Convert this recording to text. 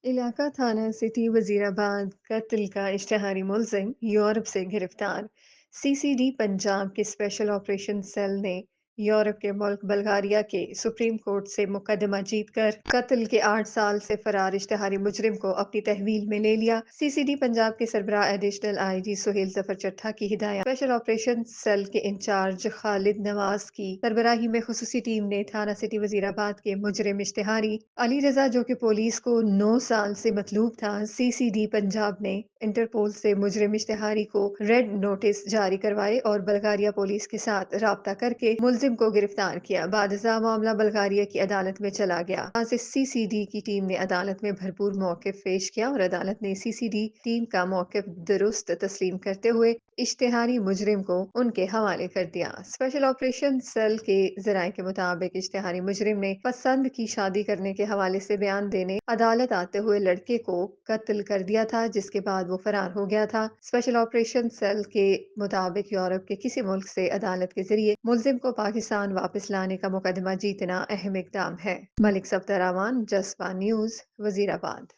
علاقہ تھانہ سٹی وزیرآباد قتل کا اشتہاری ملزم یورپ سے گرفتار۔ سی سی ڈی پنجاب کے اسپیشل آپریشن سیل نے یورپ کے ملک بلغاریہ کے سپریم کورٹ سے مقدمہ جیت کر قتل کے 8 سال سے فرار اشتہاری مجرم کو اپنی تحویل میں لے لیا۔ سی سی ڈی پنجاب کے سربراہ ایڈیشنل آئی جی سہیل ظفر چٹھا کی ہدایات اسپیشل آپریشن سیل کے انچارج خالد نواز کی سربراہی میں خصوصی ٹیم نے تھانہ سٹی وزیرآباد کے مجرم اشتہاری علی رضا، جو کہ پولیس کو 9 سال سے مطلوب تھا، سی سی ڈی پنجاب نے انٹرپول سے مجرم اشتہاری کو ریڈ نوٹس جاری کروائے اور بلغاریہ پولیس کے ساتھ رابطہ کر کے ملزم کو گرفتار کیا۔ بعد ازاں معاملہ بلغاریہ کی عدالت میں چلا گیا۔ وہاں سے سی سی ڈی کی ٹیم نے عدالت میں بھرپور موقف پیش کیا اور عدالت نے سی سی ڈی ٹیم کا موقف درست تسلیم کرتے ہوئے اشتہاری مجرم کو ان کے حوالے کر دیا۔ اسپیشل آپریشن سیل کے ذرائع کے مطابق اشتہاری مجرم نے پسند کی شادی کرنے کے حوالے سے بیان دینے عدالت آتے ہوئے لڑکے کو قتل کر دیا تھا، جس کے بعد وہ فرار ہو گیا تھا۔ اسپیشل آپریشن سیل کے مطابق یورپ کے کسی ملک سے عدالت کے ذریعے ملزم کو پاکستان واپس لانے کا مقدمہ جیتنا اہم اقدام ہے۔ ملک صفدر اعوان، جسپا نیوز، وزیر آباد۔